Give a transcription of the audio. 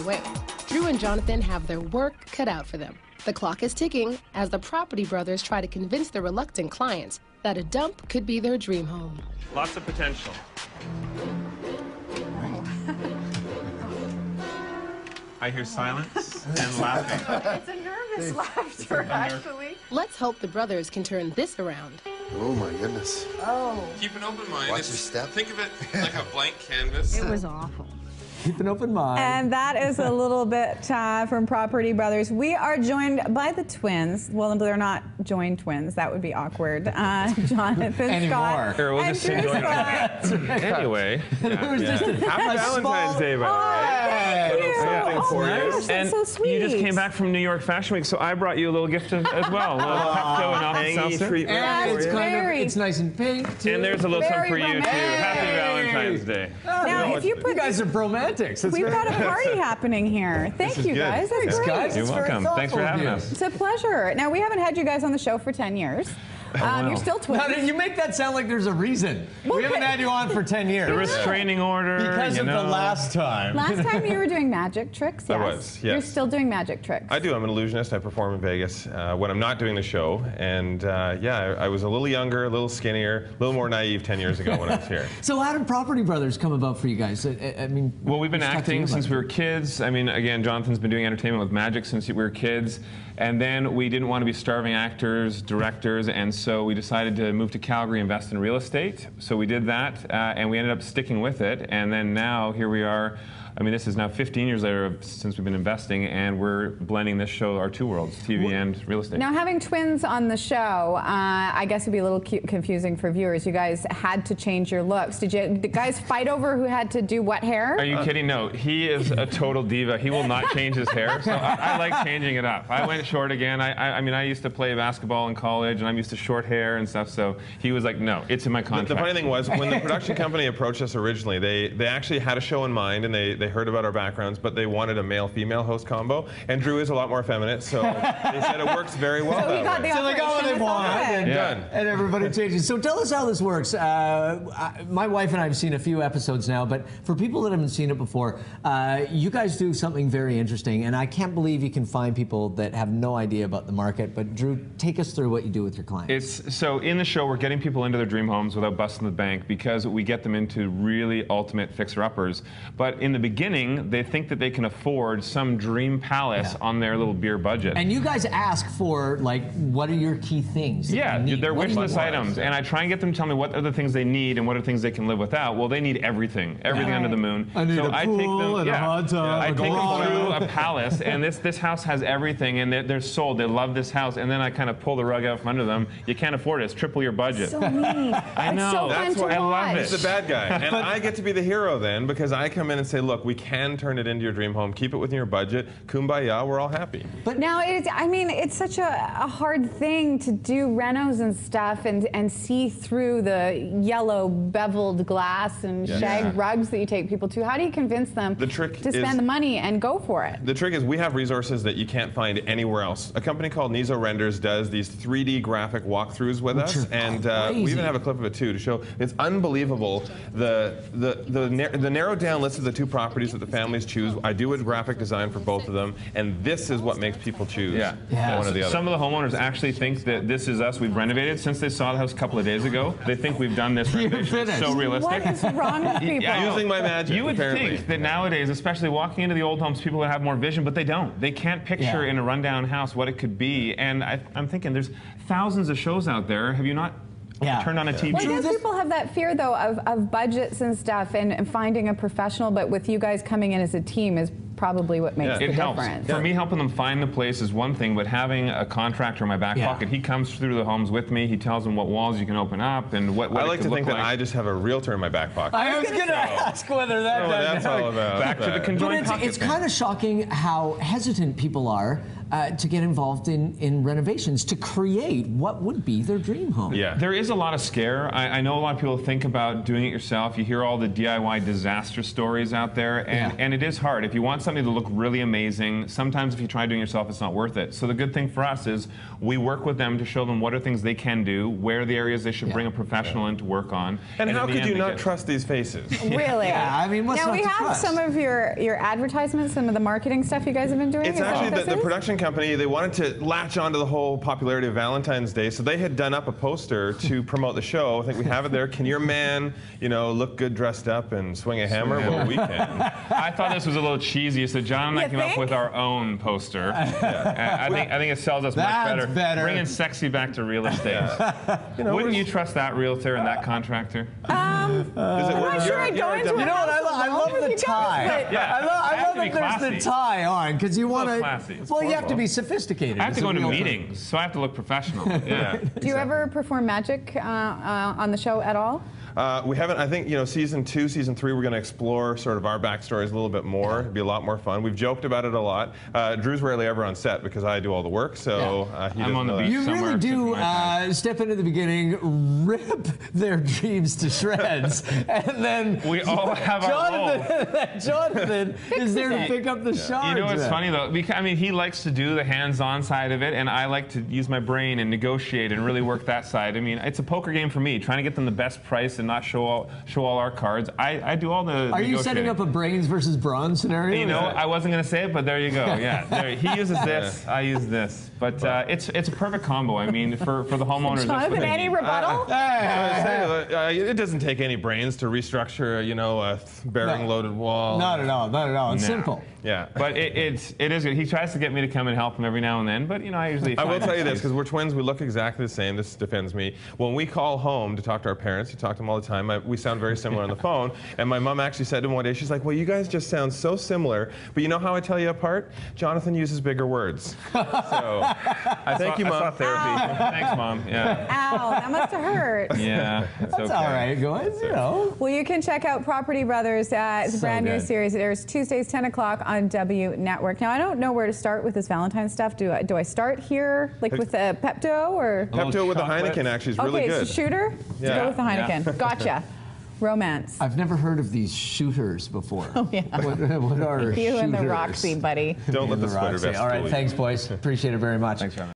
way. Drew and Jonathan have their work cut out for them. The clock is ticking as the property brothers try to convince their reluctant clients that a dump could be their dream home. Lots of potential. I hear silence and laughing. It's a nervous laughter, actually. Let's hope the brothers can turn this around. Oh my goodness. Oh. Keep an open mind. Watch your step. Think of it like a blank canvas. It was awful. Keep an open mind. And that is a little bit from Property Brothers. We are joined by the twins. Well, they're not joined twins. That would be awkward. Jonathan Scott. Here, we'll just and Drew join Scott. Anyway. Happy Valentine's Day, by the way. Thank you. Gosh, that's And so sweet. you just came back from New York Fashion Week, so I brought you a little gift as well. A little Pepto and Alka-Seltzer. And it's very- it's nice and pink, too. And there's a little something for you, too. romantic. Happy Valentine's Day. Now, if you put You guys are romantics. We've got a party happening here. Thank you, guys. That's Thanks, great. guys. You're It's very welcome. Thanks for thoughtful of having you. us. It's a pleasure. Now, we haven't had you guys on the show for 10 years. wow. You're still twins. No, you make that sound like there's a reason. We haven't had you on for 10 years. The restraining order, Because you of know. the last time. Last time you were doing magic tricks, yes. I was, yes. You're still doing magic tricks. I do. I'm an illusionist. I perform in Vegas when I'm not doing the show. And yeah, I was a little younger, a little skinnier, a little more naive 10 years ago when I was here. So how did Property Brothers come about for you guys? I mean, Well, we've been let's talk to you acting about since it. we were kids. I mean, again, Jonathan's been doing entertainment with magic since we were kids. And then we didn't want to be starving actors, directors, and so we decided to move to Calgary, invest in real estate. So we did that, and we ended up sticking with it. And then now, here we are. I mean, this is now 15 years later since we've been investing, and we're blending this show, our two worlds, TV and real estate. Now, having twins on the show, I guess it'd be a little confusing for viewers. You guys had to change your looks. Did you guys fight over who had to do what hair? Are you kidding? No, he is a total diva. He will not change his hair, so I like changing it up. I went short again. I mean, I used to play basketball in college, and I'm used to short hair and stuff, so he was like, no, it's in my contract. The funny thing was, when the production company approached us originally, they actually had a show in mind, and they heard about our backgrounds, but they wanted a male-female host combo, and Drew is a lot more effeminate, so they said it works very well So he got that way. the So they got what they operation, want, it's all and, good. Done. and everybody changes. So tell us how this works. My wife and I have seen a few episodes now, but for people that haven't seen it before, you guys do something very interesting, and I can't believe you can find people that have no idea about the market. But Drew, take us through what you do with your clients. So in the show, we're getting people into their dream homes without busting the bank because we get them into really ultimate fixer-uppers. But in the beginning, they think that they can afford some dream palace on their little beer budget. And you guys ask for, like, what are your key things that Yeah, you need? their What wish do you list want? items, and I try and get them to tell me what are the things they need and what are the things they can live without. Well, they need everything under the moon. I need so a I pool take them, and a hot tub, I a take them garage. through a palace, and this house has everything, and they're sold. They love this house, and then I kind of pull the rug out from under them. You can't afford it. It's triple your budget. So mean. I know. It's so That's fun why to I love watch. it. He's the bad guy, and I get to be the hero then because I come in and say, look, we can turn it into your dream home. Keep it within your budget. Kumbaya, we're all happy. But now, I mean, it's such a hard thing to do renos and stuff and see through the yellow beveled glass and shag rugs that you take people to. How do you convince them The trick to is- spend the money and go for it? The trick is we have resources that you can't find anywhere else. A company called Nizo Renders does these 3D graphic walkthroughs with us, and we even have a clip of it too to show. It's unbelievable the narrowed down list of the two properties that the families choose. I do a graphic design for both of them, and this is what makes people choose one or the other. Some of the homeowners actually think that this is us. We've renovated since they saw the house a couple of days ago. They think we've done this renovation. It's so realistic. What is wrong with people? Using my magic, You would apparently. think that nowadays, especially walking into the old homes, people would have more vision, but they don't. They can't picture in a rundown house what it could be. And I'm thinking there's thousands of shows out there. Have you not turned on a TV? Well, I guess people have that fear, though, of budgets and stuff and finding a professional, but with you guys coming in as a team is probably what makes the It helps. difference. For me, helping them find the place is one thing, but having a contractor in my back pocket, he comes through the homes with me. He tells them what walls you can open up and what I it like could to think look that like. I just have a realtor in my back pocket. I was going to ask whether that that's all about. Back to the But conjoined pocket it's thing. kind of shocking how hesitant people are to get involved in renovations to create what would be their dream home. Yeah. There is a lot of scare. I know a lot of people think about doing it yourself. You hear all the DIY disaster stories out there, and it is hard. If you want something to look really amazing, sometimes if you try doing it yourself, it's not worth it. So the good thing for us is we work with them to show them what are things they can do, where are the areas they should bring a professional in to work on. And how could you not trust these faces? Really? Yeah, I mean, what's now not we to have trust? some of your advertisements, some of the marketing stuff you guys have been doing. It's actually the production company, they wanted to latch onto the whole popularity of Valentine's Day, so they had done up a poster to promote the show. I think we have it there. Can your man, look good dressed up and swing a hammer? Well, we can. I thought this was a little cheesy, so John and I came up with our own poster. I think it sells us much better. Bringing sexy back to real estate. Wouldn't you trust that realtor and that contractor? I'm not sure I'd go into it. You know what? I love the tie. I love that there's the tie on because you want to. Well, you have to be sophisticated. I have to go to meetings, so I have to look professional. Yeah. Do you ever perform magic on the show at all? We haven't. I think season 2, season 3, we're going to explore sort of our backstories a little bit more. It'd be a lot more fun. We've joked about it a lot. Drew's rarely ever on set because I do all the work, so he I'm on the beach. You really do step into the beginning, rip their dreams to shreds, and then we all have our role. Jonathan is there to pick up the shards. You know what's funny though? Because, I mean, he likes to do the hands-on side of it, and I like to use my brain and negotiate and really work that side. I mean, it's a poker game for me, trying to get them the best price and not show all our cards. I do all the. Are you setting up a brains versus brawn scenario? I wasn't going to say it, but there you go. Yeah, he uses this, I use this, but it's a perfect combo. I mean, for the homeowners. Jonathan, any rebuttal? It doesn't take any brains to restructure, a bearing-loaded wall. Not at all. Not at all. It's simple. Yeah, but it is good. He tries to get me to come and help him every now and then, but I usually. I will tell you this because we're twins. We look exactly the same. This defends me. When we call home to talk to our parents, we talk to them all the time. We sound very similar on the phone. And my mom actually said to him one day, she's like, "Well, you guys just sound so similar, but you know how I tell you apart? Jonathan uses bigger words." So, thank you, Mom. I saw therapy. Thanks, Mom. Yeah. Ow, that must have hurt. Yeah, That's okay. all right, guys. Well, you can check out Property Brothers. It's a brand new series. It airs Tuesdays, 10 o'clock on W Network. Now, I don't know where to start with this Valentine's stuff. Do I start here, like with a Pepto or? Pepto with the Heineken actually is really good. Okay, so shooter? Yeah. Go with the Heineken. Yeah. Gotcha. Romance. I've never heard of these shooters before. Oh, yeah. What are You shooters? and the Roxy, buddy. Don't let the sweater vest All right, fool you. thanks, boys. Appreciate it very much. Thanks, John.